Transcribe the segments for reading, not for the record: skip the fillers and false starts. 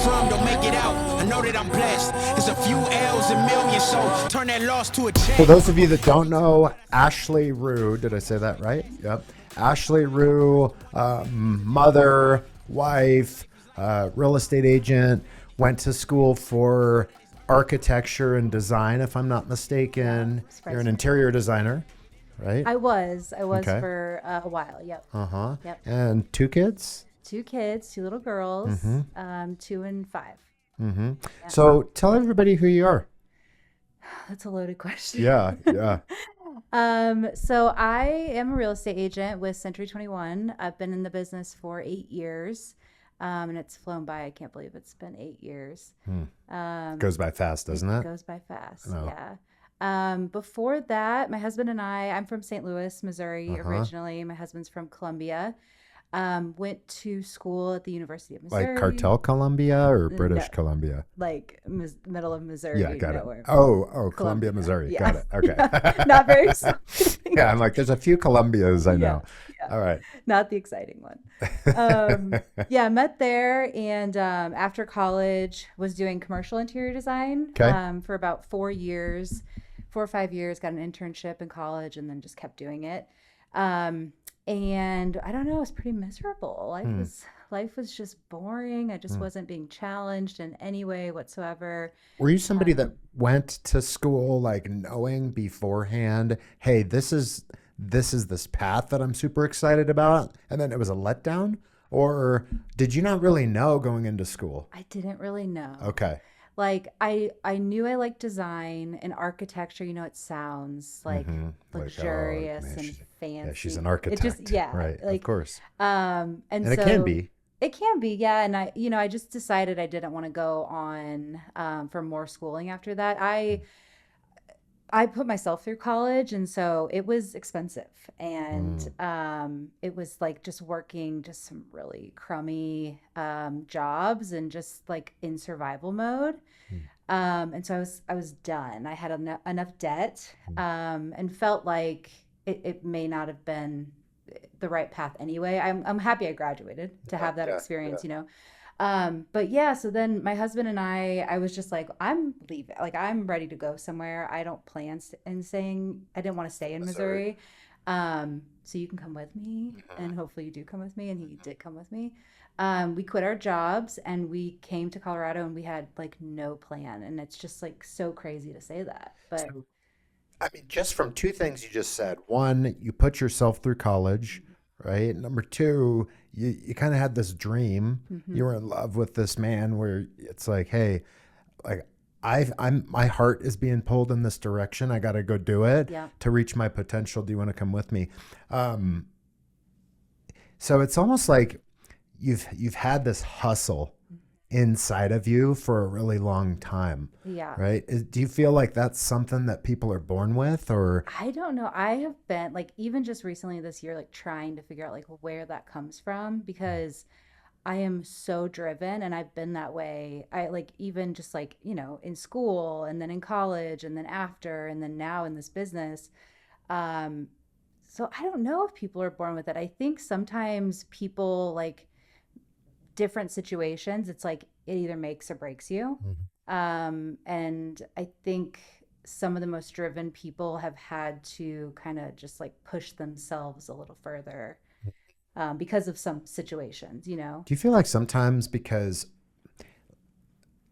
from don't make it out. I know that I'm blessed. There's a few L's and millions, so turn that loss to a check. For those of you that don't know, Ashley Ruh, did I say that right? Yep. Ashley Ruh, mother, wife, real estate agent, went to school for architecture and design, if I'm not mistaken. You're an interior designer, right? I was Okay. for a while. Yep. Uh-huh. Yep. And 2 kids? 2 kids, 2 little girls, 2 and 5. Mm-hmm. Yeah. So tell everybody who you are. That's a loaded question. Yeah, yeah. So I am a real estate agent with Century 21. I've been in the business for 8 years. And it's flown by. I can't believe it's been 8 years. Goes by fast, doesn't it? It goes by fast. No. Yeah. Before that, my husband and I'm from St. Louis, Missouri originally. My husband's from Columbia. Went to school at the University of Missouri. Like Cartel Columbia or British Columbia? Like middle of Missouri. Yeah, got nowhere. it. Oh, Columbia, Missouri. Yeah. Got it. Okay. Not very exciting. Yeah, I'm like, there's a few Columbias I know. Yeah. All right. Not the exciting one. Yeah, met there, and after college was doing commercial interior design for about 4 years, 4 or 5 years, got an internship in college, and then just kept doing it. And I don't know, it was pretty miserable. Life was just boring. I just wasn't being challenged in any way whatsoever. Were you somebody that went to school like knowing beforehand, hey, this is this path that I'm super excited about, and then it was a letdown? Or did you not really know going into school? I didn't really know. Okay. Like I knew I liked design and architecture. You know, it sounds like luxurious Like, man, and fancy. Yeah, she's an architect. It just, right, like, of course. And so it can be. It can be, yeah. And I just decided I didn't want to go on for more schooling after that. I put myself through college, and so it was expensive, and it was like just working just some really crummy jobs and just like in survival mode. And so I was done. I had enough debt and felt like it may not have been the right path anyway. I'm happy I graduated to have that experience, you know. But yeah, so then my husband and I was just like, I'm leaving. Like, I'm ready to go somewhere. I don't plan in staying. I didn't want to stay in Missouri. So you can come with me, and hopefully you do come with me. And he did come with me. We quit our jobs and we came to Colorado, and we had like no plan. And it's just like so crazy to say that. But So, I mean, just from 2 things you just said. 1, you put yourself through college, right? Number 2, you kind of had this dream. You were in love with this man where it's like, hey, like my heart is being pulled in this direction. I got to go do it to reach my potential. Do you want to come with me? So it's almost like you've had this hustle inside of you for a really long time. yeah. Right? Do you feel like that's something that people are born with, or? I don't know. I have been like, even just recently this year, like trying to figure out like where that comes from, because I am so driven, and I've been that way. I like, even just like, you know, in school, and then in college, and then after, and then now in this business. So I don't know if people are born with it. I think sometimes people, like, different situations, it's like it either makes or breaks you. And I think some of the most driven people have had to kind of just like push themselves a little further because of some situations, you know? Do you feel like sometimes, because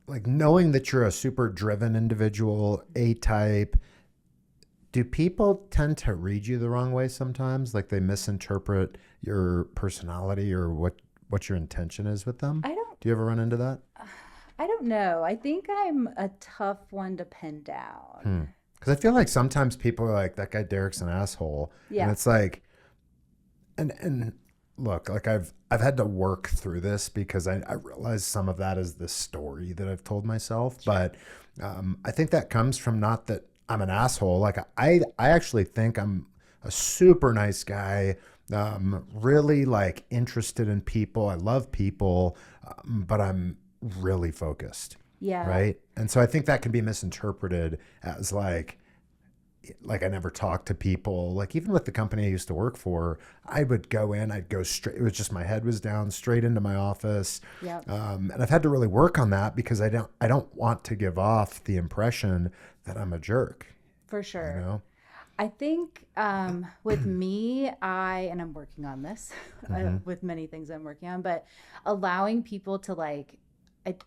like knowing that you're a super driven individual, A-type, do people tend to read you the wrong way sometimes? Like they misinterpret your personality or what your intention is with them? Do you ever run into that? I don't know. I think I'm a tough one to pin down. Because I feel like sometimes people are like, that guy Derek's an asshole. Yeah. And it's like, and look, like I've had to work through this because I realize some of that is the story that I've told myself. But I think that comes from not that I'm an asshole. Like I actually think I'm a super nice guy. Really like interested in people. I love people, but I'm really focused. Yeah. Right. And so I think that can be misinterpreted as like, like I never talked to people. Like even with the company I used to work for, I would go in, I'd go straight. It was just my head was down straight into my office. Yep. And I've had to really work on that because I don't want to give off the impression that I'm a jerk. For sure. You know? I think with me, and I'm working on this with many things I'm working on, but allowing people to like,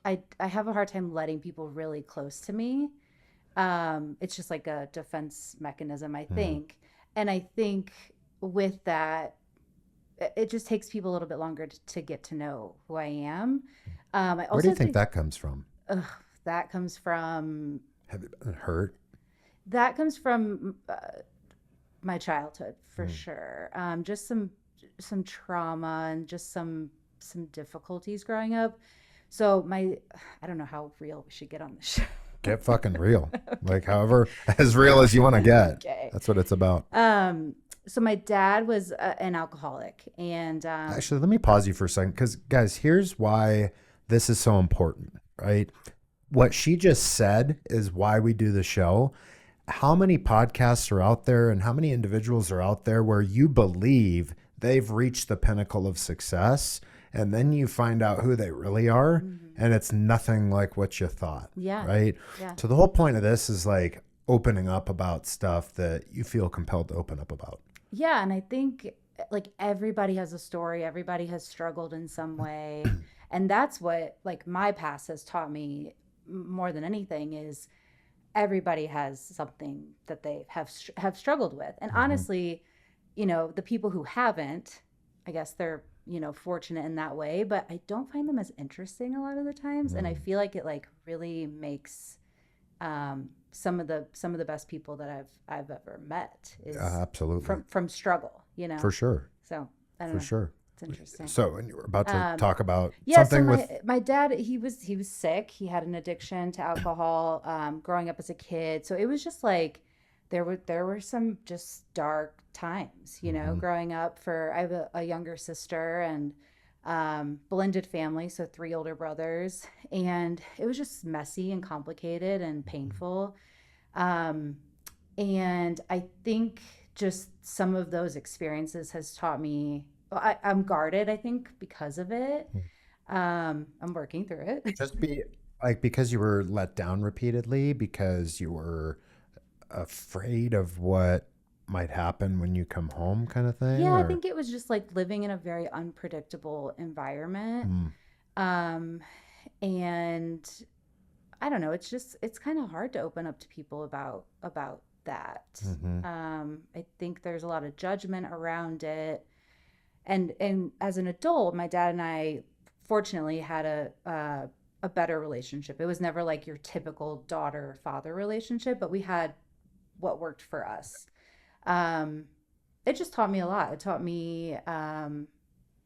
I have a hard time letting people really close to me. It's just like a defense mechanism, I think. And I think with that, it just takes people a little bit longer to get to know who I am. Where do you think that comes from? That comes from... Have you been hurt? That comes from my childhood, for sure. Just some trauma and just some difficulties growing up. So I don't know how real we should get on this show. Get fucking real. Like however as real as you want to get. Okay. That's what it's about. So my dad was an alcoholic, and actually, let me pause you for a second, because guys, here's why this is so important, right? What she just said is why we do the show. How many podcasts are out there and how many individuals are out there where you believe they've reached the pinnacle of success, and then you find out who they really are, and it's nothing like what you thought. Yeah. Right? Yeah. So the whole point of this is like opening up about stuff that you feel compelled to open up about. Yeah, and I think like everybody has a story, everybody has struggled in some way. And that's what like my past has taught me more than anything is everybody has something that they have struggled with. And honestly, you know, the people who haven't, I guess they're, you know, fortunate in that way, but I don't find them as interesting a lot of the times. And I feel like it like really makes some of the best people that I've ever met is absolutely from struggle, you know. For sure. So I don't For know. sure. It's interesting. So, and you were about to talk about so something with my dad, he was sick. He had an addiction to alcohol growing up as a kid. So it was just like there were some just dark times, you know, growing up. I have a younger sister and blended family, so 3 older brothers, and it was just messy and complicated and painful. And I think just some of those experiences has taught me. I'm guarded, I think, because of it. I'm working through it. just be like, because you were let down repeatedly, because you were afraid of what might happen when you come home, kind of thing. Yeah, or? I think it was just like living in a very unpredictable environment. And I don't know, it's kind of hard to open up to people about that. I think there's a lot of judgment around it. And as an adult, my dad and I fortunately had a better relationship. It was never like your typical daughter-father relationship, but we had what worked for us. It just taught me a lot. It taught me a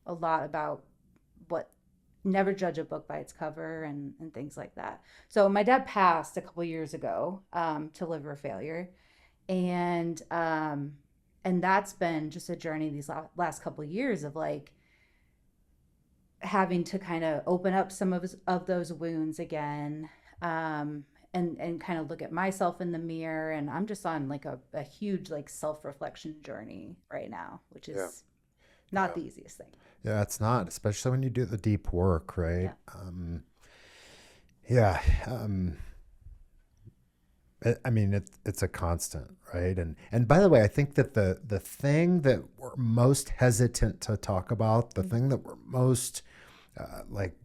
lot about never judge a book by its cover and things like that. So my dad passed a couple years ago to liver failure. And that's been just a journey these last couple of years of like having to kind of open up some of those wounds again, and kind of look at myself in the mirror. And I'm just on like a huge like self-reflection journey right now, which is not the easiest thing. Yeah, it's not, especially when you do the deep work, right? I mean, it's a constant, right? And by the way, I think that the thing that we're most hesitant to talk about, the thing that we're most like,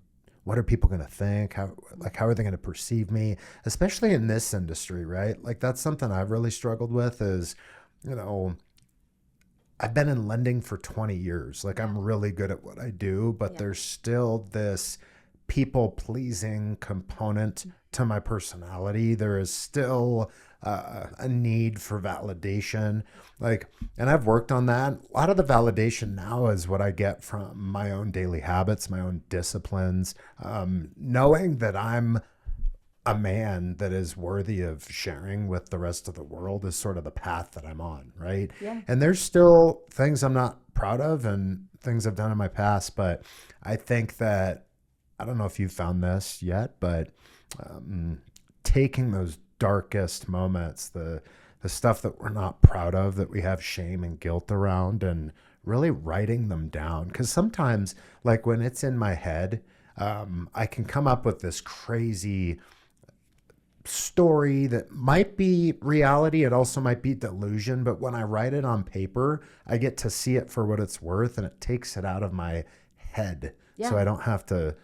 what are people going to think? How are they going to perceive me? Especially in this industry, right? Like that's something I've really struggled with is, you know, I've been in lending for 20 years. Like I'm really good at what I do, but there's still this people pleasing component to my personality. There is still a need for validation. Like, and I've worked on that. A lot of the validation now is what I get from my own daily habits, my own disciplines, knowing that I'm a man that is worthy of sharing with the rest of the world is sort of the path that I'm on, right? Yeah. And there's still things I'm not proud of and things I've done in my past, but I think that, I don't know if you've found this yet, but taking those darkest moments, the the stuff that we're not proud of, that we have shame and guilt around, and really writing them down. Because sometimes, like when it's in my head, I can come up with this crazy story that might be reality. It also might be delusion. But when I write it on paper, I get to see it for what it's worth, and it takes it out of my head. Yeah. So I don't have to,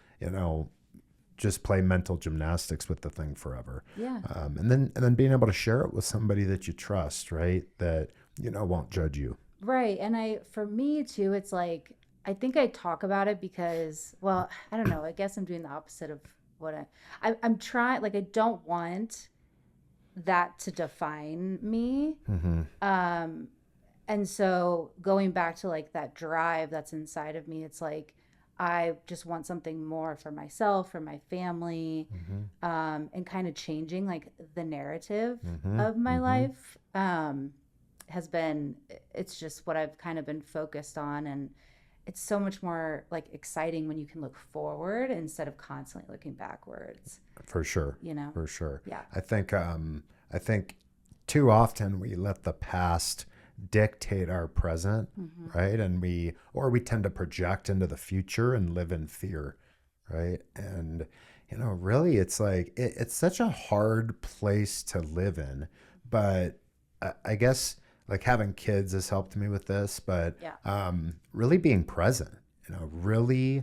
just play mental gymnastics with the thing forever. Yeah. And then being able to share it with somebody that you trust, right? That, won't judge you. Right. And for me too, it's like, I think I talk about it because, well, I don't know, I guess I'm doing the opposite of what I'm trying, like, I don't want that to define me. And so going back to like that drive that's inside of me, it's like, I just want something more for myself, for my family, and kind of changing like the narrative of my life it's just what I've kind of been focused on. And it's so much more like exciting when you can look forward instead of constantly looking backwards. For sure. For sure. Yeah. I think too often we let the past dictate our present, right? And we tend to project into the future and live in fear, right? And really it's like it's such a hard place to live in. But I guess like having kids has helped me with this, but really being present, really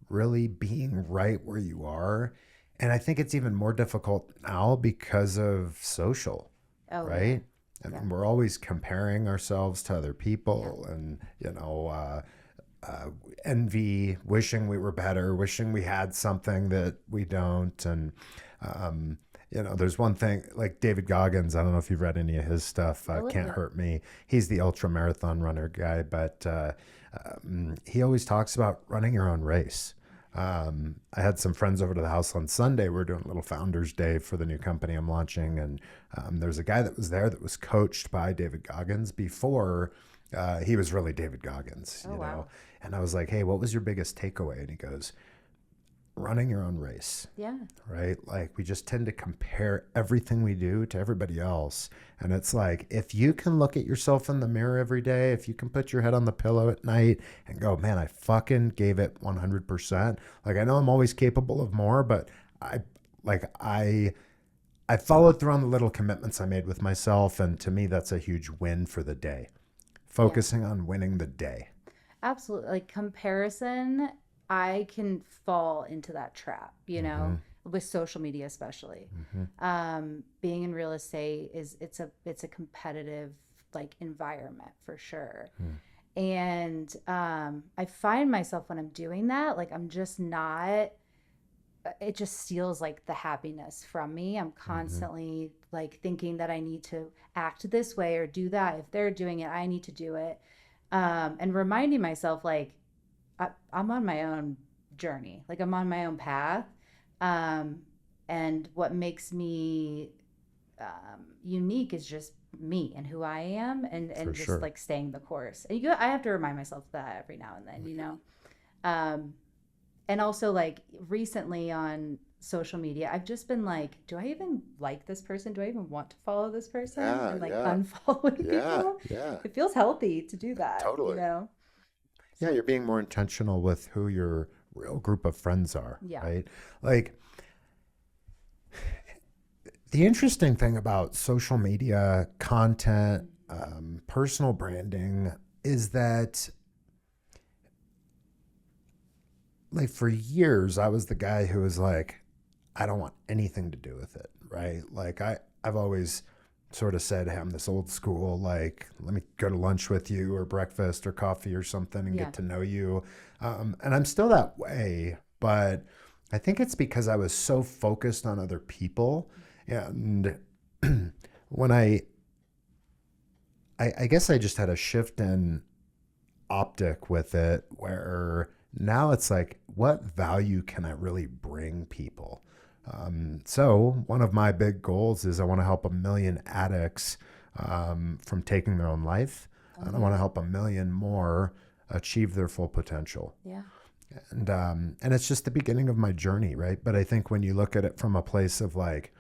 being right where you are. And I think it's even more difficult now because of social, right? I mean, we're always comparing ourselves to other people and, envy, wishing we were better, wishing we had something that we don't. And, there's one thing like David Goggins. I don't know if you've read any of his stuff. Can't Hurt Me. He's the ultra marathon runner guy, but he always talks about running your own race. I had some friends over to the house on Sunday. We're doing a little Founders Day for the new company I'm launching. And there's a guy that was there that was coached by David Goggins before he was really David Goggins, know. And I was like, hey, what was your biggest takeaway? And he goes, running your own race. Yeah. Right? Like we just tend to compare everything we do to everybody else. And it's like, if you can look at yourself in the mirror every day, if you can put your head on the pillow at night and go, man, I fucking gave it 100%. Like, I know I'm always capable of more, but I followed through on the little commitments I made with myself. And to me, that's a huge win for the day. Focusing on winning the day. Absolutely. Like comparison, I can fall into that trap, with social media, especially. Being in real estate it's a competitive like environment for sure. And I find myself when I'm doing that, like I'm just not, it just steals like the happiness from me. I'm constantly like thinking that I need to act this way or do that. If they're doing it, I need to do it. And reminding myself like I'm on my own journey, like I'm on my own path. And what makes me unique is just me and who I am, and just like staying the course. And I have to remind myself that every now and then, and also like recently on social media, I've just been like, do I even like this person? Do I even want to follow this person? And like unfollowing people. Yeah. It feels healthy to do that. Totally. Yeah, you're being more intentional with who your real group of friends are, right? Like, the interesting thing about social media content, personal branding, is that, like, for years, I was the guy who was like, I don't want anything to do with it, right? Like, I've always sort of said, hey, I'm this old school, like, let me go to lunch with you or breakfast or coffee or something and get to know you. And I'm still that way, but I think it's because I was so focused on other people. And when I guess I just had a shift in optic with it, where now it's like, what value can I really bring people? So one of my big goals is I want to help 1 million addicts from taking their own life. And I want to help 1 million more achieve their full potential. Yeah. And it's just the beginning of my journey, right? But I think when you look at it from a place of like,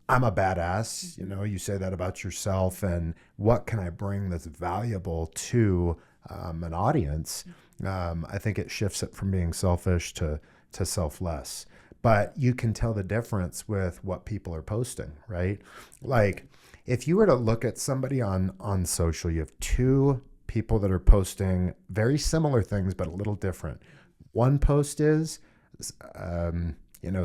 I'm a badass. You know, you say that about yourself, and what can I bring that's valuable to an audience? I think it shifts it from being selfish to selfless. But you can tell the difference with what people are posting, right? Like, if you were to look at somebody on social, you have two people that are posting very similar things, but a little different. One post is,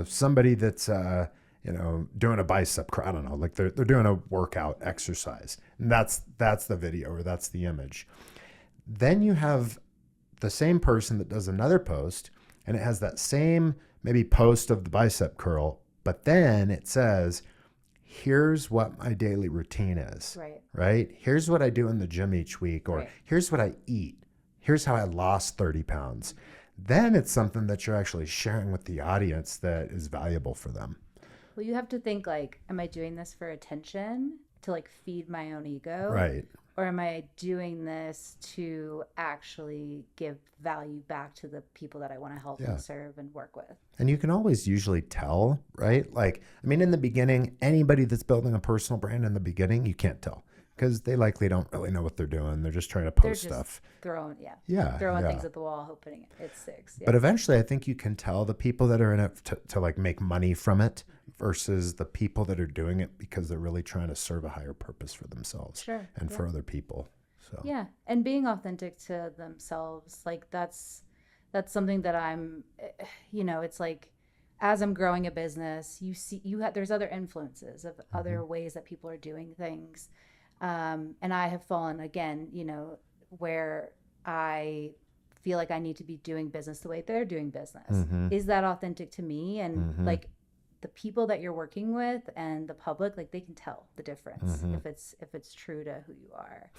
somebody that's, doing a bicep curl. I don't know, like they're doing a workout exercise. And that's the video, or that's the image. Then you have the same person that does another post, and it has that same maybe post of the bicep curl, but then it says, here's what my daily routine is, right? Here's what I do in the gym each week, or here's what I eat. Here's how I lost 30 pounds. Then it's something that you're actually sharing with the audience that is valuable for them. Well, you have to think like, am I doing this for attention to like feed my own ego? Right. Or am I doing this to actually give value back to the people that I want to help and serve and work with? And you can always usually tell, right? Like, I mean, in the beginning, anybody that's building a personal brand in the beginning, you can't tell because they likely don't really know what they're doing. They're just trying to post stuff. Throwing things at the wall, hoping it sticks. Yeah. But eventually, I think you can tell the people that are in it to like make money from it versus the people that are doing it because they're really trying to serve a higher purpose for themselves and for other people. So and being authentic to themselves, like that's something that I'm, it's like as I'm growing a business, there's other influences of other ways that people are doing things, and I have fallen again, where I feel like I need to be doing business the way they're doing business. Is that authentic to me? And like the people that you're working with and the public, like they can tell the difference if it's true to who you are.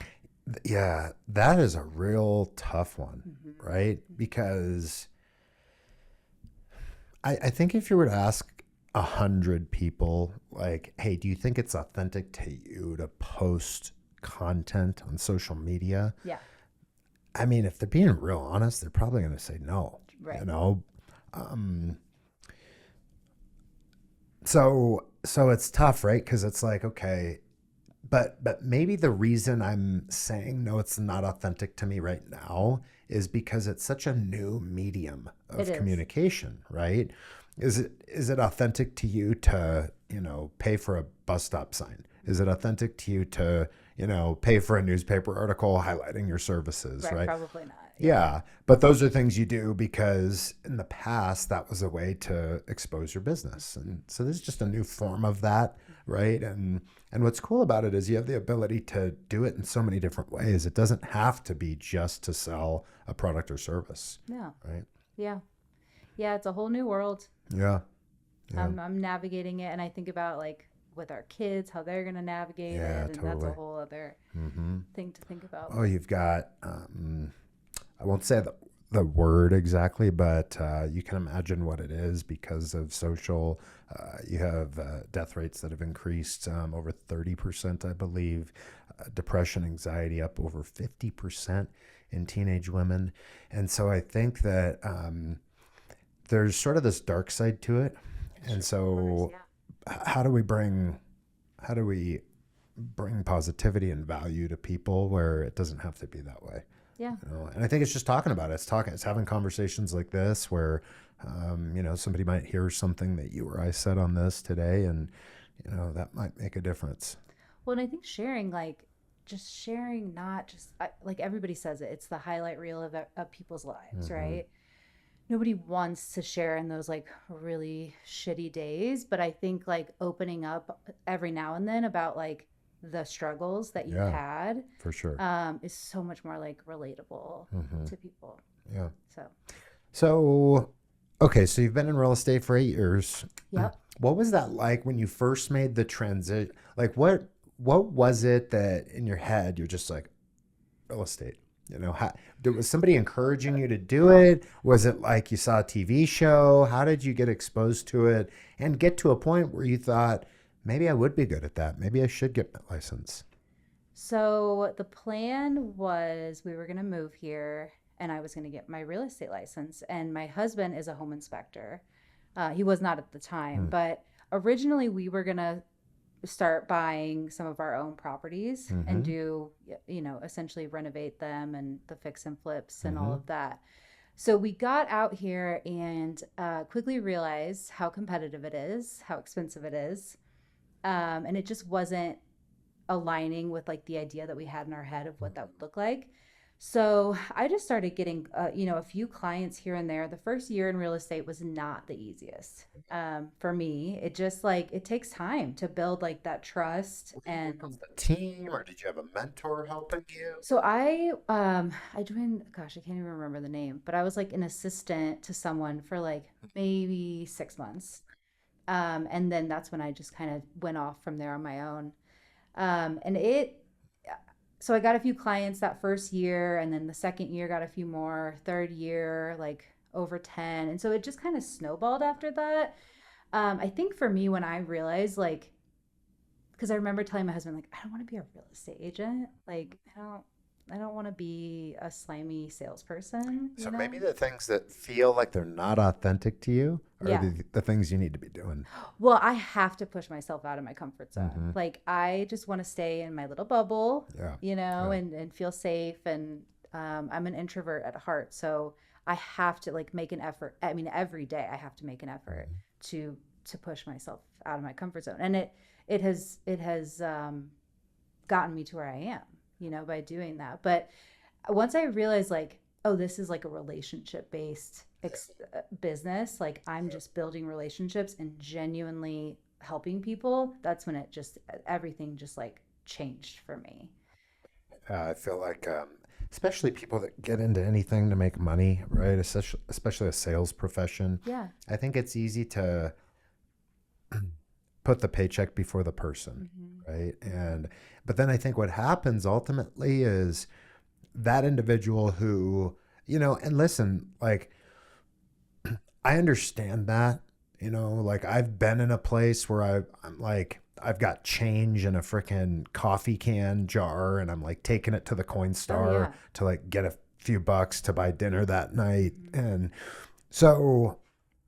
Yeah, that is a real tough one, right? Because I think if you were to ask 100 people, like, hey, do you think it's authentic to you to post content on social media? Yeah. I mean, if they're being real honest, they're probably going to say no. Right. So it's tough, right? Because it's like, okay, but maybe the reason I'm saying no, it's not authentic to me right now is because it's such a new medium of communication, right? Is it authentic to you to, pay for a bus stop sign? Is it authentic to you to, pay for a newspaper article highlighting your services, right? Probably not. Yeah, but those are things you do because in the past that was a way to expose your business, and so there's just a new form of that, right? And what's cool about it is you have the ability to do it in so many different ways. It doesn't have to be just to sell a product or service. Yeah. Right. Yeah. It's a whole new world. Yeah. I'm navigating it, and I think about like with our kids how they're gonna navigate it, and that's a whole other thing to think about. Oh, you've got. I won't say the word exactly, but you can imagine what it is because of social. You have death rates that have increased over 30%, I believe. Depression, anxiety up over 50% in teenage women. And so I think that there's sort of this dark side to it. And so how do we bring positivity and value to people where it doesn't have to be that way? Yeah. And I think it's just talking about it. It's having conversations like this where, somebody might hear something that you or I said on this today, and, that might make a difference. Well, and I think sharing, like, just sharing, not just, like everybody says it, it's the highlight reel of people's lives, right? Nobody wants to share in those, like, really shitty days. But I think, like, opening up every now and then about, like, the struggles that you've had for sure is so much more like relatable to people. So okay, so you've been in real estate for 8 years. Yep. What was that like when you first made the transition? Like what was it that in your head you're just like, real estate, was somebody encouraging you to do it? Was it like you saw a TV show? How did you get exposed to it and get to a point where you thought, maybe I would be good at that. Maybe I should get my license? So the plan was we were going to move here and I was going to get my real estate license. And my husband is a home inspector. He was not at the time, but originally we were going to start buying some of our own properties Mm-hmm. and do, essentially renovate them and the fix and flips and all of that. So we got out here and quickly realized how competitive it is, how expensive it is. And it just wasn't aligning with like the idea that we had in our head of what that would look like. So I just started getting, a few clients here and there. The first year in real estate was not the easiest for me. It just like it takes time to build like that trust. And The team, or did you have a mentor helping you? so I joined, gosh, I can't even remember the name, but I was like an assistant to someone for like maybe 6 months. And then that's when I just kind of went off from there on my own. And so I got a few clients that first year, and then the second year got a few more, third year, like over 10. And so it just kind of snowballed after that. I think for me, when I realized, like, because I remember telling my husband, like, I don't want to be a real estate agent. Like, I don't want to be a slimy salesperson. So maybe the things that feel like they're not authentic to you are Yeah. the things you need to be doing. Well, I have to push myself out of my comfort zone. Mm-hmm. Like, I just want to stay in my little bubble, Yeah. and feel safe. And I'm an introvert at heart. So I have to like make an effort. I mean, every day I have to make an effort Mm-hmm. to push myself out of my comfort zone. And it has gotten me to where I am, by doing that. But once I realized, like, oh, this is like a relationship based business, like I'm just building relationships and genuinely helping people, that's when everything just like changed for me. I feel like, especially people that get into anything to make money, right? Especially a sales profession. Yeah. I think it's easy to put the paycheck before the person, right? But then I think what happens ultimately is that individual who, and listen, like, I understand that, like I've been in a place where I'm like, I've got change in a freaking coffee can jar and I'm like taking it to the coin star to like get a few bucks to buy dinner that night. And so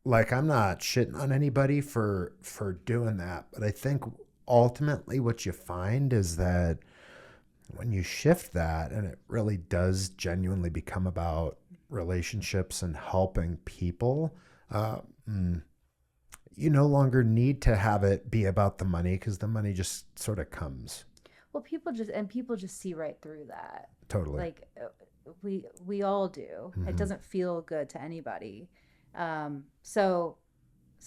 like, I'm not shitting on anybody for doing that. But I think ultimately what you find is that when you shift that and it really does genuinely become about relationships and helping people, you no longer need to have it be about the money because the money just sort of comes. Well, people just see right through that. Totally. Like we all do. It doesn't feel good to anybody. So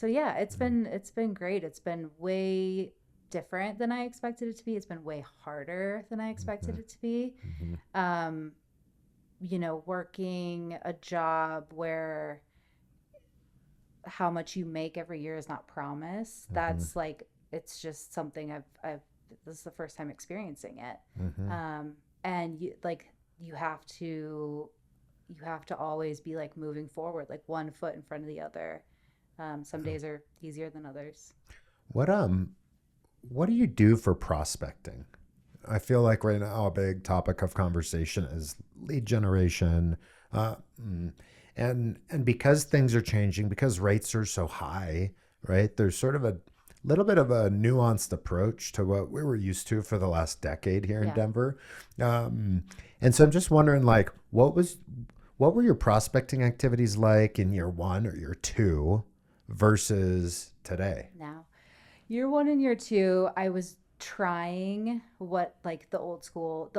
yeah, it's been great. It's been way different than I expected it to be. It's been way harder than I expected it to be. Working a job where how much you make every year is not promised. That's like, it's just something this is the first time experiencing it. And you have to always be like moving forward, like one foot in front of the other. Some days are easier than others. What do you do for prospecting? I feel like right now a big topic of conversation is lead generation. And because things are changing, because rates are so high, right? There's sort of a little bit of a nuanced approach to what we were used to for the last decade here in Denver. And so I'm just wondering, like, what were your prospecting activities like in year one or year two versus today? Now, year one and year two, I was trying what like the old school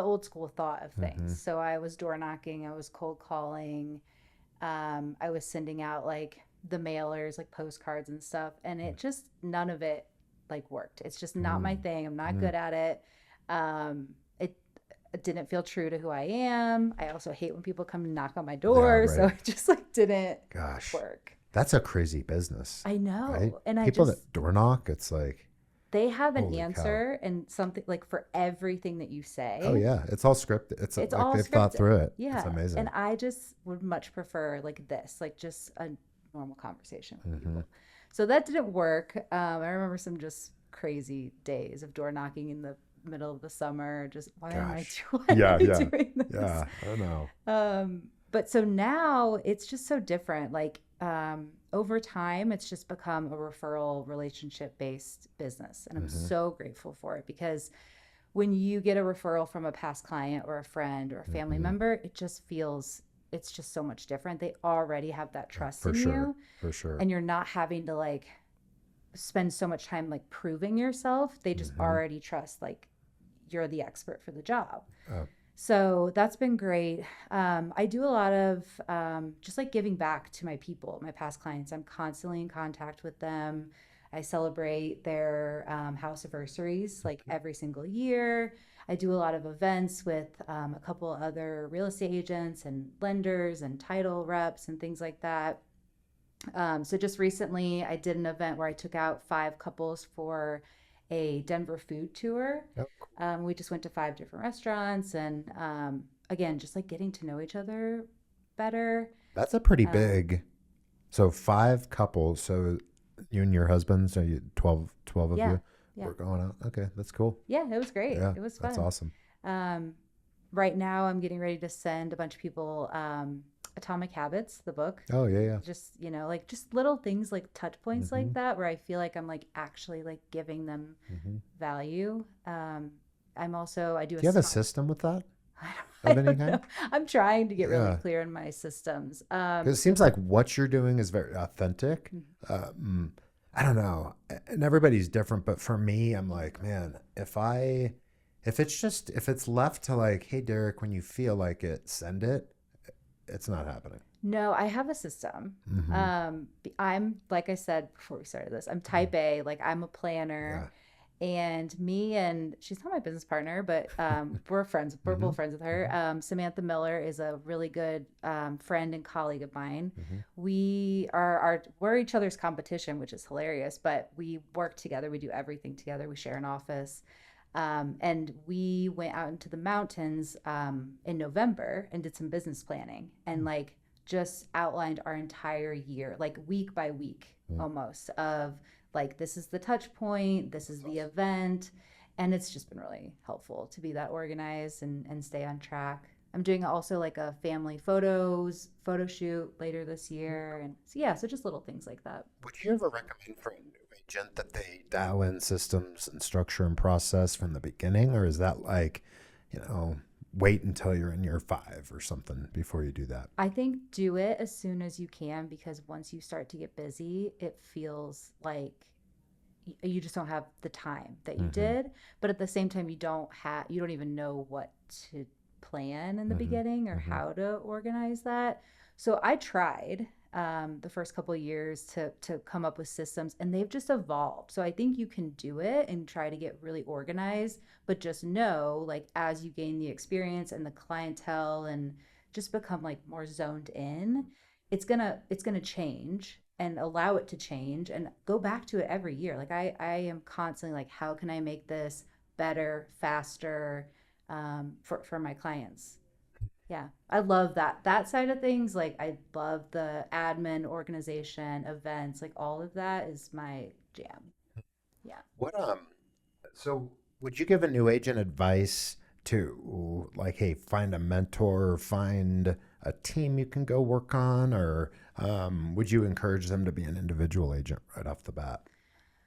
thought of things. So I was door knocking, I was cold calling, I was sending out like the mailers, like postcards and stuff, and it just none of it like worked. It's just not my thing. I'm not good at it. It didn't feel true to who I am. I also hate when people come and knock on my door, so it just like didn't work. That's a crazy business. I know. Right? And people that door knock, it's like they have an answer and something like for everything that you say. Oh yeah, it's all scripted. It's like all they've thought through it. Yeah, it's amazing. And I just would much prefer like this, like just a normal conversation with people. So that didn't work. I remember some just crazy days of door knocking in the middle of the summer. Just why am I doing this? Yeah, I know. But so now it's just so different. Like over time, it's just become a referral relationship based business. And I'm so grateful for it, because when you get a referral from a past client or a friend or a family member, it's just so much different. They already have that trust in you. For sure. And you're not having to like spend so much time like proving yourself. They just already trust like you're the expert for the job. So that's been great. I do a lot of just like giving back to my people, my past clients. I'm constantly in contact with them. I celebrate their house anniversaries like every single year. I do a lot of events with a couple other real estate agents and lenders and title reps and things like that. So just recently, I did an event where I took out 5 couples for a Denver food tour. Yep. We just went to 5 different restaurants, and again, just like getting to know each other better. That's a pretty big. So 5 couples. So you and your husband, so you 12 of you were going out. Okay, that's cool. Yeah, it was great. Yeah, It was fun. that's awesome. Right now, I'm getting ready to send a bunch of people Atomic Habits, the book. Oh, yeah. Just, like just little things like touch points like that, where I feel like I'm like actually like giving them value. I do you have a system with that? I don't know. I'm trying to get really clear in my systems. 'Cause it seems like what you're doing is very authentic. I don't know. And everybody's different, but for me, I'm like, man, if it's left to like, hey, Derek, when you feel like it, send it. It's not happening. No, I have a system. I'm, like I said before we started this, I'm type A, like I'm a planner. And she's not my business partner, but we're friends. We're both friends with her. Samantha Miller is a really good friend and colleague of mine. We're each other's competition, which is hilarious, but we work together. We do everything together. We share an office. And we went out into the mountains in November and did some business planning and like just outlined our entire year, like week by week almost, of like, this is the touch point, this is the event. And it's just been really helpful to be that organized and stay on track. I'm doing also like a family photo shoot later this year. And so just little things like that. Would you ever recommend for a new agent that they dial in systems and structure and process from the beginning? Or is that like, wait until you're in year 5 or something before you do that? I think do it as soon as you can, because once you start to get busy, it feels like you just don't have the time that you did. But at the same time, you don't even know what to plan in the beginning or how to organize that. So I tried the first couple of years to come up with systems, and they've just evolved. So I think you can do it and try to get really organized, but just know, like, as you gain the experience and the clientele and just become like more zoned in, it's gonna change, and allow it to change and go back to it every year. Like I am constantly like, how can I make this better, faster for my clients? Yeah, I love that side of things. Like I love the admin, organization, events, like all of that is my jam. Yeah. So would you give a new agent advice to like, hey, find a mentor, find a team you can go work on, or would you encourage them to be an individual agent right off the bat?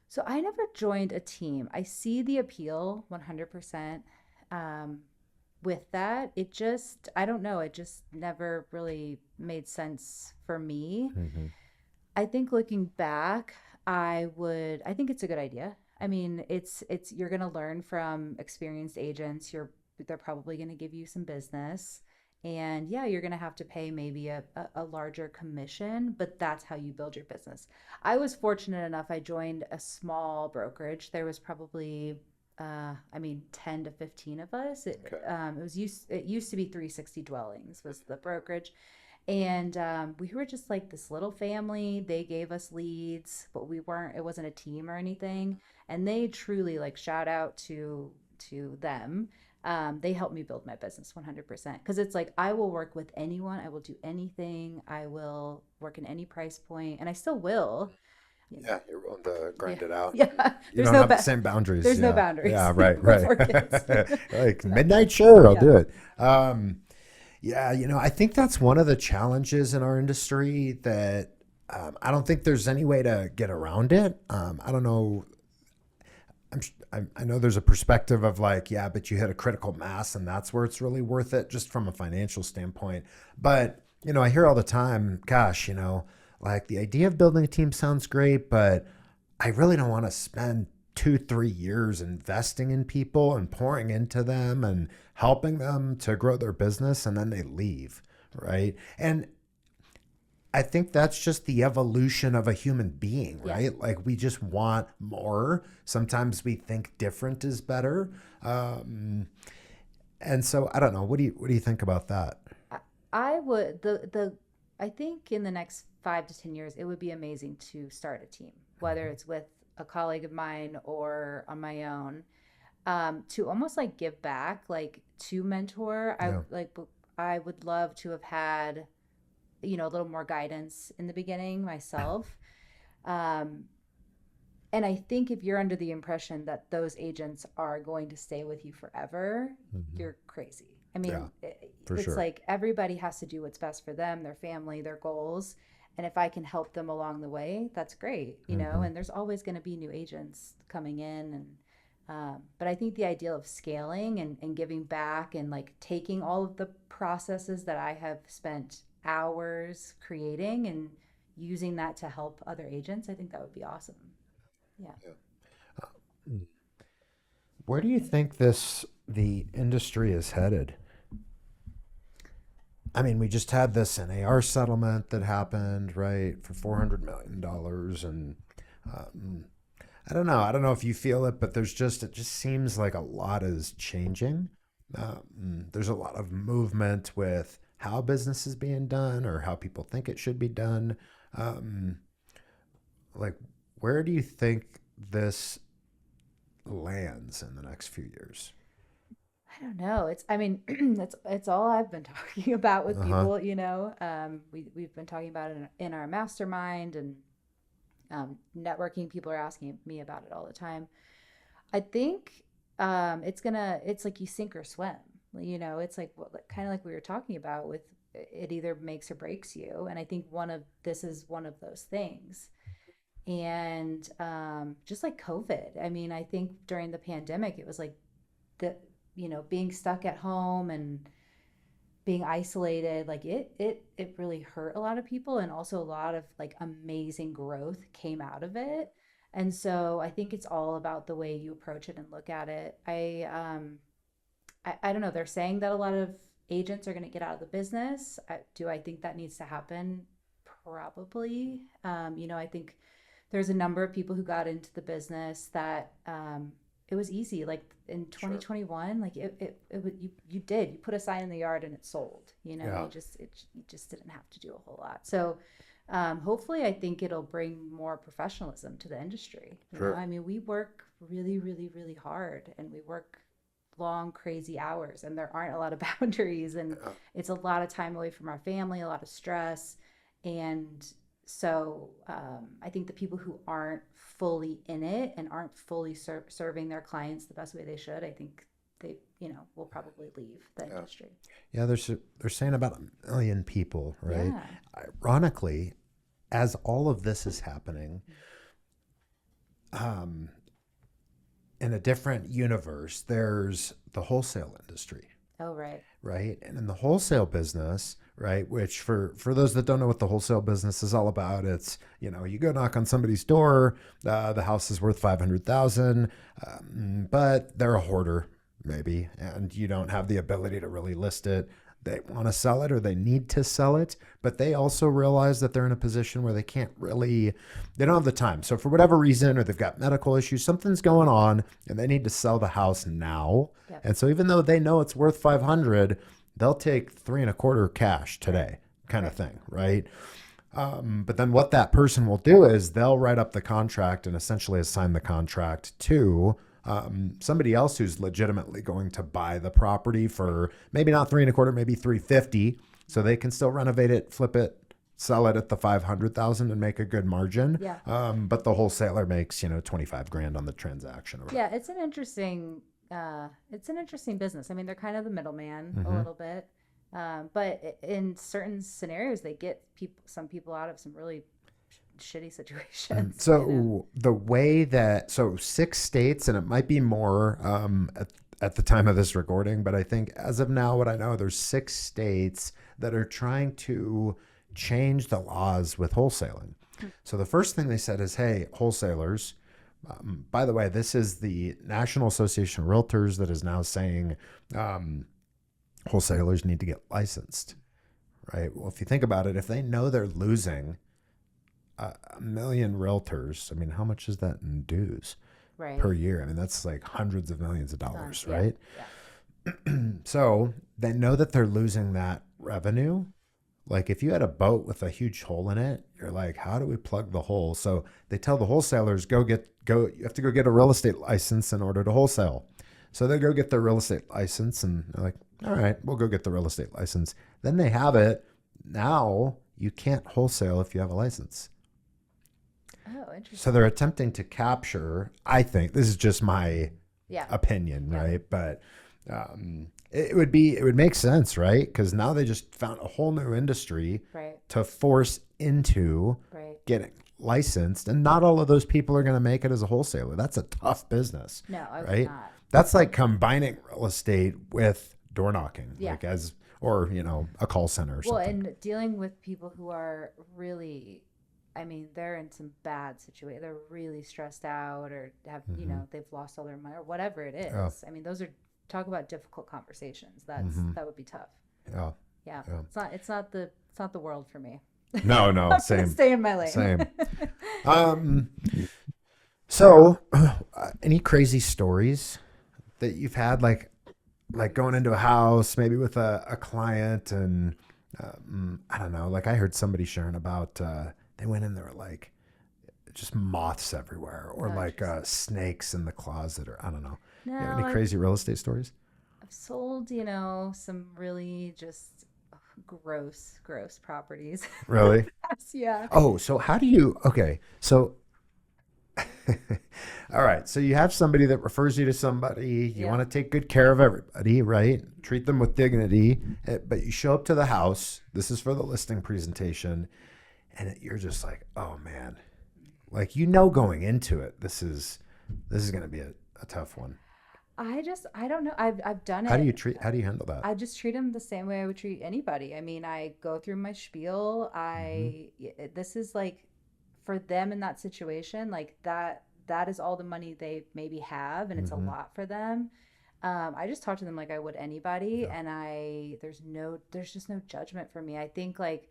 So I never joined a team. I see the appeal 100%. With that, I don't know, it just never really made sense for me. I think looking back, I think it's a good idea. I mean, you're going to learn from experienced agents. They're probably going to give you some business, and you're going to have to pay maybe a larger commission, but that's how you build your business. I was fortunate enough. I joined a small brokerage. There was probably 10 to 15 of us. It used to be 360 Dwellings was the brokerage. And we were just like this little family. They gave us leads, but it wasn't a team or anything. And they truly, like, shout out to them. They helped me build my business 100%. Because it's like, I will work with anyone. I will do anything. I will work in any price point. And I still will. Yeah, you're willing to grind it out. Yeah, you don't have the same boundaries. There's no boundaries. Yeah, right. For kids. Like midnight, sure, I'll do it. I think that's one of the challenges in our industry that I don't think there's any way to get around it. I don't know. I know there's a perspective of like, yeah, but you hit a critical mass and that's where it's really worth it just from a financial standpoint. But, I hear all the time, gosh, like the idea of building a team sounds great, but I really don't want to spend 2-3 years investing in people and pouring into them and helping them to grow their business and then they leave. Right. And I think that's just the evolution of a human being, right? Yeah. Like we just want more. Sometimes we think different is better. And so I don't know. What do you think about that? I would I think in the next 5 to 10 years, it would be amazing to start a team, whether it's with a colleague of mine or on my own, to almost like give back, like to mentor. Yeah. I would love to have had, a little more guidance in the beginning myself. Um, and I think if you're under the impression that those agents are going to stay with you forever, you're crazy. I mean, Yeah, for it's sure. like everybody has to do what's best for them, their family, their goals. And if I can help them along the way, that's great, and there's always going to be new agents coming in. But I think the ideal of scaling and giving back and like taking all of the processes that I have spent hours creating and using that to help other agents, I think that would be awesome. Yeah. Where do you think the industry is headed? I mean, we just had this NAR settlement that happened, right, for $400 million, and um, I don't know. I don't know if you feel it, but it just seems like a lot is changing. There's a lot of movement with how business is being done or how people think it should be done. Um, like, where do you think this lands in the next few years? I don't know. I mean, it's all I've been talking about with Uh huh. people, we've been talking about it in our mastermind and networking. People are asking me about it all the time. I think it's like you sink or swim. It's like kind of like we were talking about with it either makes or breaks you. And I think this is one of those things. And just like COVID, I mean, I think during the pandemic, it was like the, being stuck at home and being isolated, like it really hurt a lot of people. And also a lot of like amazing growth came out of it. And so I think it's all about the way you approach it and look at it. I don't know. They're saying that a lot of agents are going to get out of the business. Do I think that needs to happen? Probably. I think there's a number of people who got into the business that it was easy. Like in Sure. 2021, like you put a sign in the yard and it sold. Yeah. You just didn't have to do a whole lot. So hopefully, I think it'll bring more professionalism to the industry. Sure. I mean, we work really, really, really hard, and we work long, crazy hours, and there aren't a lot of boundaries, and Yeah. it's a lot of time away from our family, a lot of stress, and so I think the people who aren't fully in it and aren't fully serving their clients the best way they should, I think they, will probably leave the Yeah. industry. Yeah. They're saying about 1 million people, right? Yeah. Ironically, as all of this is happening, um, in a different universe, there's the wholesale industry, Oh, right. right? And in the wholesale business, right, which for those that don't know what the wholesale business is all about, it's you go knock on somebody's door, the house is worth 500,000, but they're a hoarder maybe, and you don't have the ability to really list it. They want to sell it or they need to sell it, but they also realize that they're in a position where they don't have the time. So for whatever reason, or they've got medical issues, something's going on and they need to sell the house now. Yep. And so even though they know it's worth 500, they'll take 3.25 cash Right. today kind of Right. thing. Right. But then what that person will do is they'll write up the contract and essentially assign the contract to somebody else who's legitimately going to buy the property for maybe not 3.25, maybe 350. So they can still renovate it, flip it, sell it at the 500,000 and make a good margin. Yeah. But the wholesaler makes, 25 grand on the transaction or whatever. Yeah, it's an interesting business. I mean, they're kind of the middleman a Mm-hmm. little bit. But in certain scenarios, they get some people out of some really shitty situations. So the way that, so 6 states, and it might be more at the time of this recording, but I think as of now, what I know, there's 6 states that are trying to change the laws with wholesaling. So the first thing they said is, hey, wholesalers, by the way, this is the National Association of Realtors that is now saying wholesalers need to get licensed, right? Well, if you think about it, if they know they're losing a million realtors, I mean, how much is that in dues per year? I mean, that's like hundreds of millions of dollars, right? Yeah. So they know that they're losing that revenue. Like if you had a boat with a huge hole in it, you're like, how do we plug the hole? So they tell the wholesalers, you have to go get a real estate license in order to wholesale. So they go get their real estate license and they're like, all right, we'll go get the real estate license. Then they have it. Now you can't wholesale if you have a license. Oh, interesting. So they're attempting to capture, I think, this is just my opinion, right? But it would make sense, right? Because now they just found a whole new industry to force into getting licensed, and not all of those people are going to make it as a wholesaler. That's a tough business. No, I would right? not. That's like combining real estate with door knocking, or a call center or something. Well, and dealing with people who are really, I mean, they're in some bad situation. They're really stressed out, or have they've lost all their money, or whatever it is. Oh. I mean, those are, talk about difficult conversations. That would be tough. Yeah. It's not the world for me. No, I'm same. Stay in my lane. Same. So, any crazy stories that you've had, like going into a house, maybe with a client, and I don't know, like I heard somebody sharing about they went in there like just moths everywhere, or snakes in the closet, or I don't know. No, you have any crazy real estate stories? I've sold, some really just gross properties. Really? Yeah. Oh, so how do you, okay, so all right, so you have somebody that refers you to somebody, you want to take good care of everybody, right? Treat them with dignity, but you show up to the house, this is for the listing presentation, and you're just like, oh man, like, going into it, this is going to be a tough one. I don't know. I've done it. How do you handle that? I just treat them the same way I would treat anybody. I mean, I go through my spiel. This is like, for them in that situation, like that is all the money they maybe have, and it's a lot for them. I just talk to them like I would anybody, and there's just no judgment for me. I think like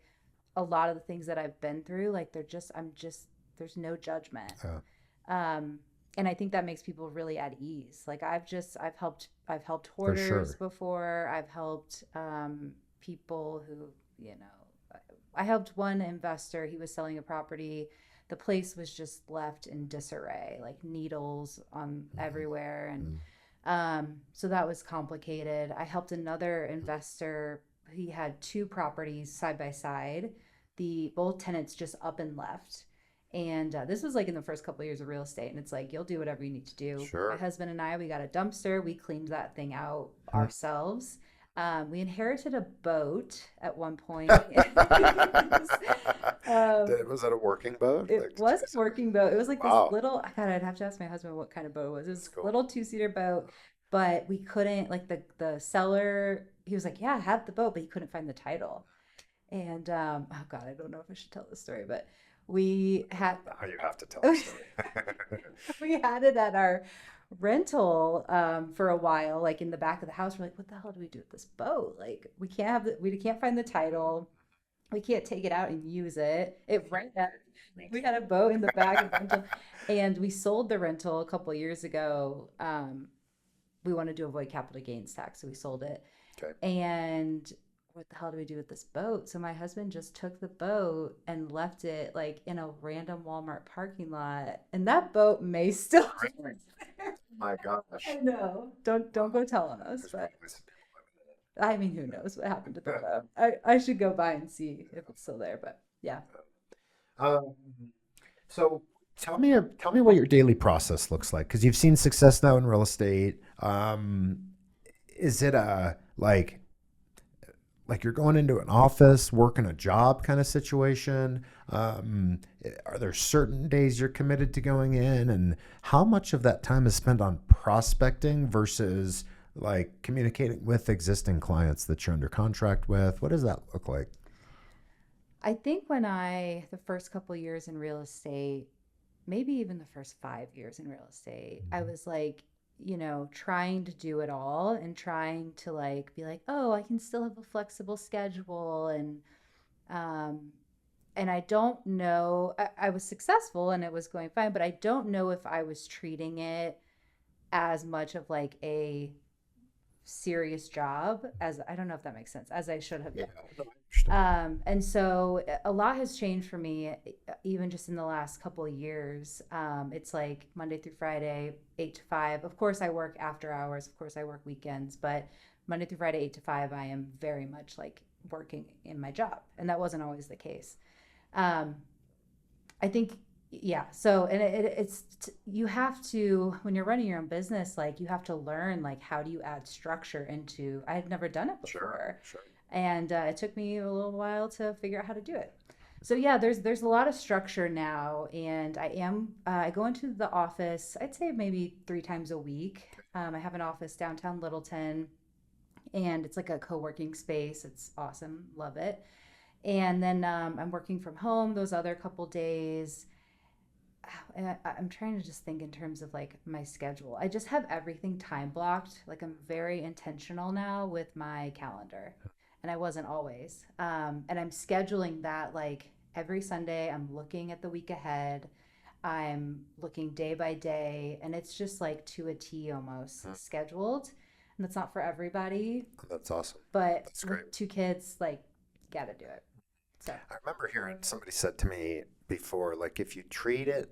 a lot of the things that I've been through, like there's no judgment. And I think that makes people really at ease. Like I've helped hoarders before. I've helped people who, I helped one investor. He was selling a property. The place was just left in disarray, like needles on everywhere. And so that was complicated. I helped another investor. He had 2 properties side by side. Both tenants just up and left. And this was like in the first couple of years of real estate. And it's like, you'll do whatever you need to do. Sure. My husband and I, we got a dumpster. We cleaned that thing out ourselves. We inherited a boat at one point. Was that a working boat? It was a working boat. It was like this little, I'd have to ask my husband what kind of boat it was. It was a little 2-seater boat, but we couldn't, like the seller, he was like, yeah, I have the boat, but he couldn't find the title. And, oh God, I don't know if I should tell this story, but we had. Oh, you have to tell the story. We had it at our rental for a while, like in the back of the house. We're like, what the hell do we do with this boat? Like, we can't find the title. We can't take it out and use it. We had a boat in the back of the rental, and we sold the rental a couple of years ago. We wanted to avoid capital gains tax, so we sold it. Okay. And what the hell do we do with this boat? So my husband just took the boat and left it like in a random Walmart parking lot, and that boat may still be there. My gosh. I know. Don't go telling us, but I mean, who knows what happened to the boat? I should go by and see if it's still there, but yeah. So tell me what your daily process looks like, because you've seen success now in real estate. Is it a like like you're going into an office, working a job kind of situation? Are there certain days you're committed to going in, and how much of that time is spent on prospecting versus like communicating with existing clients that you're under contract with? What does that look like? I think the first couple years in real estate, maybe even the first 5 years in real estate, I was like, trying to do it all and trying to like be like, oh, I can still have a flexible schedule. Um, and I don't know, I was successful and it was going fine, but I don't know if I was treating it as much of like a serious job as, I don't know if that makes sense, as I should have Yeah, been. no, I understand. And so a lot has changed for me, even just in the last couple of years. It's like Monday through Friday, 8 to 5. Of course, I work after hours. Of course, I work weekends. But Monday through Friday, 8 to 5, I am very much like working in my job. And that wasn't always the case. Um, I think, yeah. So, and you have to, when you're running your own business, like you have to learn, like, how do you add structure into, I had never done it before. Sure. And it took me a little while to figure out how to do it. So yeah, there's a lot of structure now, and I go into the office, I'd say maybe 3 times a week. I have an office downtown Littleton, and it's like a co-working space. It's awesome, love it. And then I'm working from home those other couple days. And I'm trying to just think in terms of like my schedule. I just have everything time blocked. Like I'm very intentional now with my calendar, and I wasn't always. And I'm scheduling that like every Sunday. I'm looking at the week ahead. I'm looking day by day, and it's just like to a T almost scheduled. And that's not for everybody, That's awesome. but That's great. with 2 kids, like, gotta do it. So I remember hearing somebody said to me before, like, if you treat it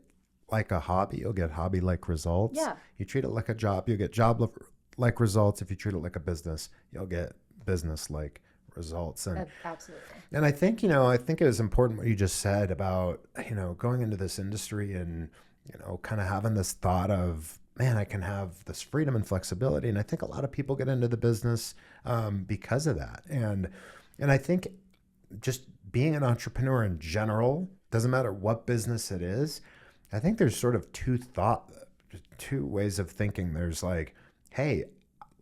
like a hobby, you'll get hobby-like results. yeah, You treat it like a job, you'll get job-like results. If you treat it like a business, you'll get business-like results. absolutely. And I think, I think it was important what you just said about, going into this industry and, kind of having this thought of, man, I can have this freedom and flexibility. And I think a lot of people get into the business because of that. And I think just being an entrepreneur in general, doesn't matter what business it is, I think there's sort of two ways of thinking. There's like, hey,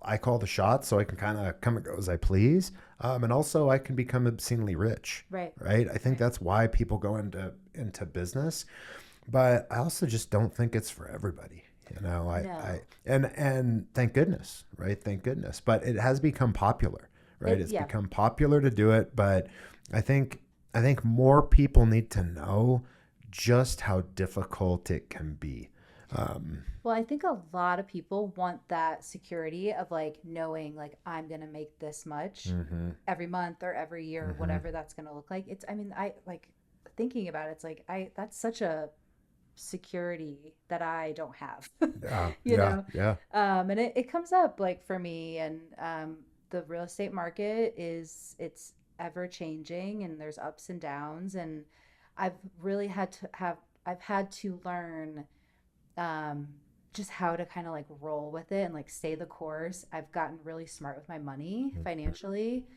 I call the shots, so I can kind of come and go as I please. And also I can become obscenely rich. Right. Right. I think that's why people go into business. But I also just don't think it's for everybody. No. And thank goodness, right? Thank goodness. But it has become popular, right? It's Yeah. become popular to do it. But I think more people need to know just how difficult it can be. Well, I think a lot of people want that security of like knowing like I'm gonna make this much every month or every year, whatever that's gonna look like. I like thinking about it, it's like that's such a security that I don't have. Yeah, you yeah, know? yeah. And it comes up like for me, and the real estate market it's ever changing, and there's ups and downs, and I've really I've had to learn just how to kind of like roll with it and like stay the course. I've gotten really smart with my money financially,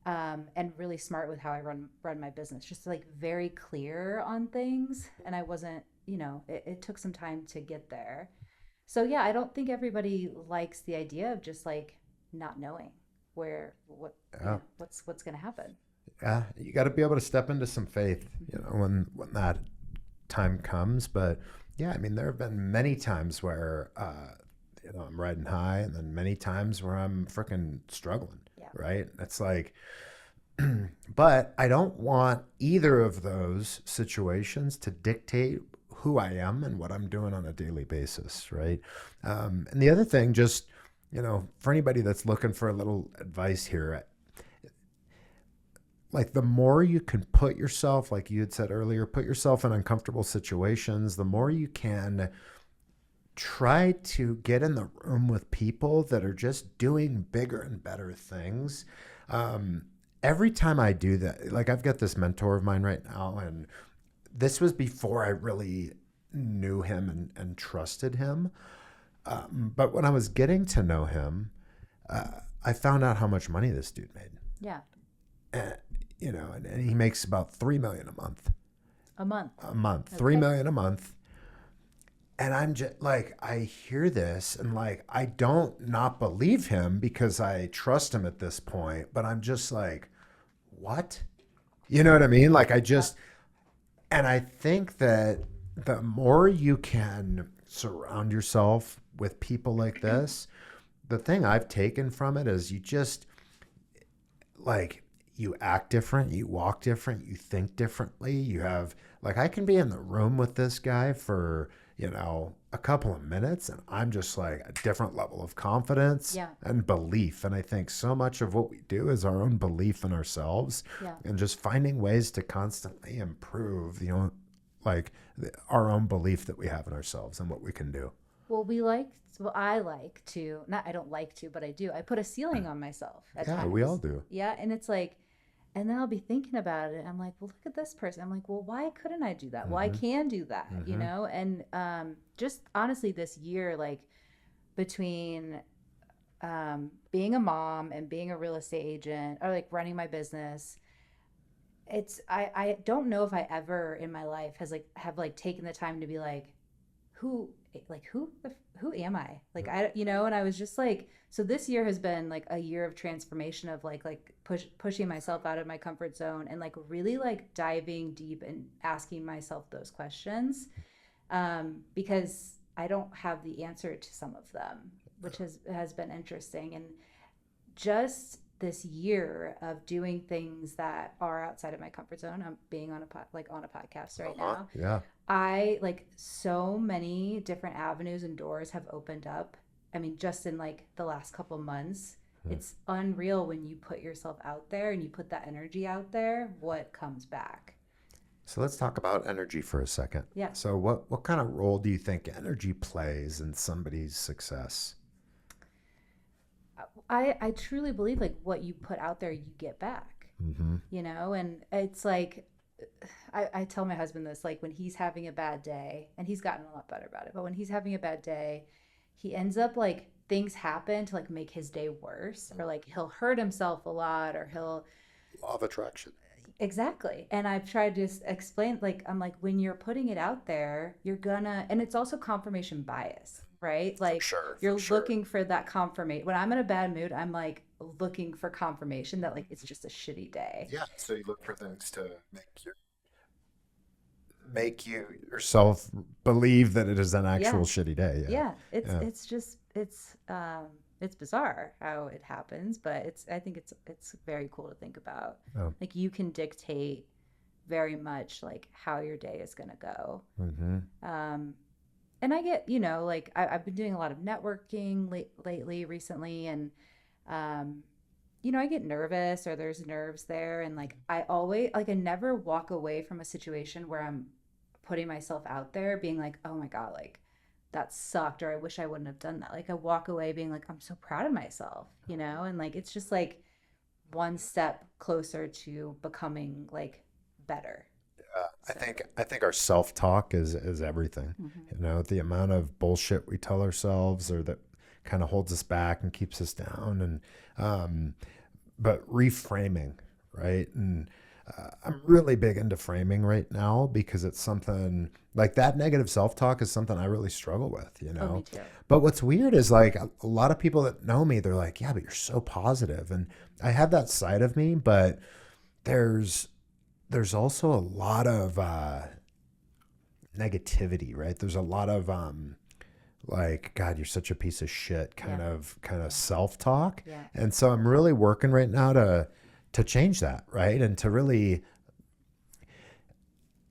and really smart with how I run my business. Just like very clear on things, and I wasn't, it took some time to get there. So yeah, I don't think everybody likes the idea of just like not knowing Yeah. what's going to happen. Yeah, you got to be able to step into some faith, when that time comes. But yeah, I mean, there have been many times where, I'm riding high, and then many times where I'm freaking struggling, Yeah. right? It's like, but I don't want either of those situations to dictate who I am and what I'm doing on a daily basis, right? And the other thing, just, for anybody that's looking for a little advice here, like the more you can put yourself, like you had said earlier, put yourself in uncomfortable situations, the more you can try to get in the room with people that are just doing bigger and better things. Every time I do that, like I've got this mentor of mine right now, and this was before I really knew him and trusted him. But when I was getting to know him, I found out how much money this dude made. Yeah. and he makes about $3 million a month. A month. $3 million a month. And I'm just like, I hear this and like, I don't not believe him because I trust him at this point, but I'm just like, what? You know what I mean? Like and I think that the more you can surround yourself with people like this, the thing I've taken from it is you just like, you act different, you walk different, you think differently. You have like, I can be in the room with this guy for, a couple of minutes and I'm just like a different level of confidence and belief. And I think so much of what we do is our own belief in ourselves and just finding ways to constantly improve, like our own belief that we have in ourselves and what we can do. Well, I like to, not, I don't like to, but I do. I put a ceiling on myself at times. We all do. Yeah. And it's like, and then I'll be thinking about it. I'm like, well, look at this person. I'm like, well, why couldn't I do that? Mm-hmm. Well, I can do that, And just honestly, this year, like between being a mom and being a real estate agent or like running my business, I don't know if I ever in my life have taken the time to be like, who am I? Like, and I was just like, so this year has been like a year of transformation of pushing myself out of my comfort zone and like really like diving deep and asking myself those questions. Because I don't have the answer to some of them, which has been interesting. And just this year of doing things that are outside of my comfort zone. I'm being on a podcast right now. Yeah. I like so many different avenues and doors have opened up. I mean, just in like the last couple months, it's unreal when you put yourself out there and you put that energy out there, what comes back. So let's talk about energy for a second. Yeah. So what kind of role do you think energy plays in somebody's success? I truly believe like what you put out there, you get back, and it's like, I tell my husband this, like when he's having a bad day, and he's gotten a lot better about it, but when he's having a bad day, he ends up like things happen to like make his day worse, or like he'll hurt himself a lot, or he'll law of attraction. Exactly. And I've tried to explain, like, I'm like, when you're putting it out there, you're gonna, and it's also confirmation bias, right? Like you're looking for that confirmation. When I'm in a bad mood, I'm like looking for confirmation that like, it's just a shitty day. Yeah. So you look for things to make you yourself believe that it is an actual shitty day. Yeah. It's bizarre how it happens, but I think it's very cool to think about. Oh. Like you can dictate very much like how your day is going to go. Mm-hmm. And I get, like I've been doing a lot of networking recently. And, I get nervous or there's nerves there. And like, I never walk away from a situation where I'm putting myself out there being like, oh my God, like that sucked, or I wish I wouldn't have done that. Like I walk away being like, I'm so proud of myself, and like, it's just like one step closer to becoming like better. I think our self-talk is everything. Mm-hmm. The amount of bullshit we tell ourselves or that kind of holds us back and keeps us down, and but reframing, right? And I'm really big into framing right now because it's something like that negative self-talk is something I really struggle with, Oh, me too. But what's weird is like a lot of people that know me, they're like, yeah, but you're so positive. And I have that side of me, but there's also a lot of negativity, right? There's a lot of like, God, you're such a piece of shit kind of self-talk. Yeah. And so I'm really working right now to change that, right? And to really,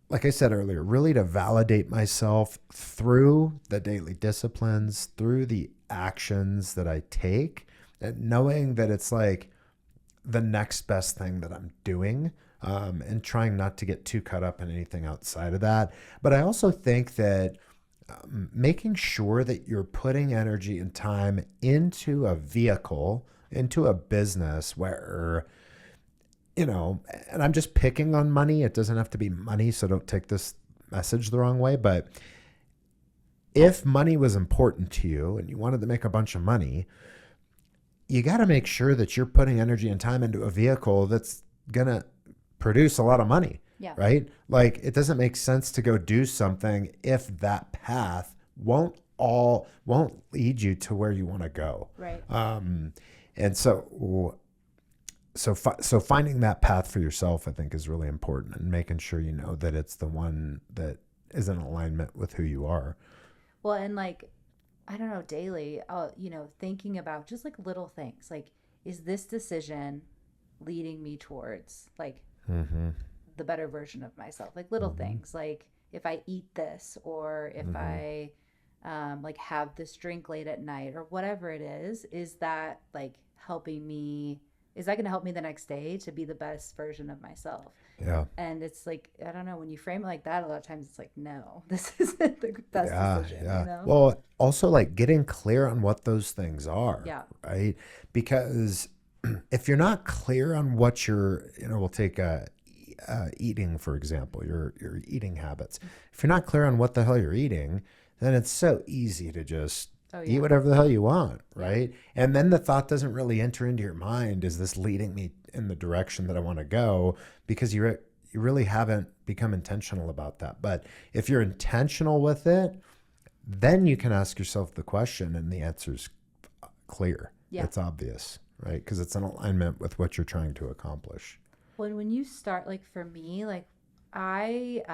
like I said earlier, really to validate myself through the daily disciplines, through the actions that I take, and knowing that it's like the next best thing that I'm doing, and trying not to get too caught up in anything outside of that. But I also think that making sure that you're putting energy and time into a vehicle, into a business where, and I'm just picking on money. It doesn't have to be money, so don't take this message the wrong way. But if money was important to you and you wanted to make a bunch of money, you got to make sure that you're putting energy and time into a vehicle that's gonna produce a lot of money. Yeah. Right? Like, it doesn't make sense to go do something if that path won't lead you to where you want to go. Right. And so finding that path for yourself, I think, is really important, and making sure you know that it's the one that is in alignment with who you are. Well, and like, I don't know, daily, thinking about just like little things, like, is this decision leading me towards like the better version of myself? Like little things, like if I eat this, or if I like have this drink late at night, or whatever it is that like helping me? Is that going to help me the next day to be the best version of myself? Yeah. And it's like, I don't know, when you frame it like that, a lot of times it's like, no, this isn't the best decision. Yeah. You know? Well, also like getting clear on what those things are. Yeah. Right. Because if you're not clear on what we'll take eating, for example, your eating habits. If you're not clear on what the hell you're eating, then it's so easy to just eat whatever the hell you want, right? Yeah. And then the thought doesn't really enter into your mind, is this leading me in the direction that I want to go? Because you really haven't become intentional about that. But if you're intentional with it, then you can ask yourself the question, and the answer's clear. Yeah. It's obvious, right? Because it's in alignment with what you're trying to accomplish. When you start, like for me, like I've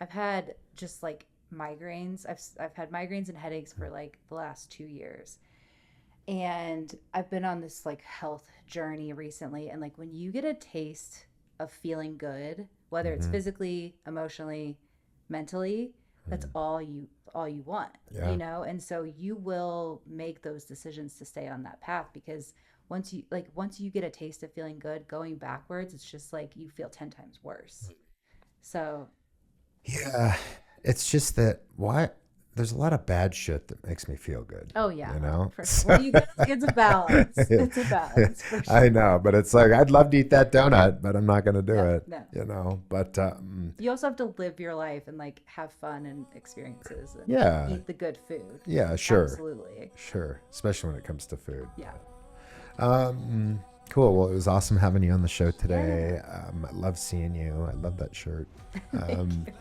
had just like migraines. I've had migraines and headaches for like the last 2 years, and I've been on this like health journey recently. And like, when you get a taste of feeling good, whether it's physically, emotionally, mentally, that's all you want, you know? And so you will make those decisions to stay on that path, because once you get a taste of feeling good, going backwards, it's just like you feel 10 times worse. So yeah, it's just that there's a lot of bad shit that makes me feel good. Oh yeah, you know. Well, it's a balance. It's a balance. For sure. I know, but it's like, I'd love to eat that donut, but I'm not going to do it. No. You know, but you also have to live your life and like have fun and experiences. And eat the good food. Yeah, sure. Absolutely. Sure, especially when it comes to food. Yeah. Cool. Well, it was awesome having you on the show today. I love seeing you. I love that shirt. And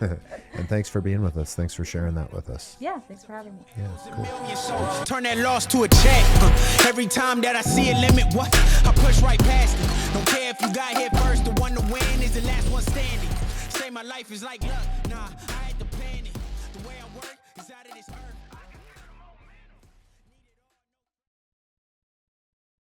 thanks for being with us. Thanks for sharing that with us. Yeah, thanks for having me. Yeah, cool. Turn that loss to a check. Every time that I see a limit, I push right past it. Don't care if you got here first. The one to win is the last one standing. Say my life is like luck. Nah, I had to plan it. The way I work is out of this earth.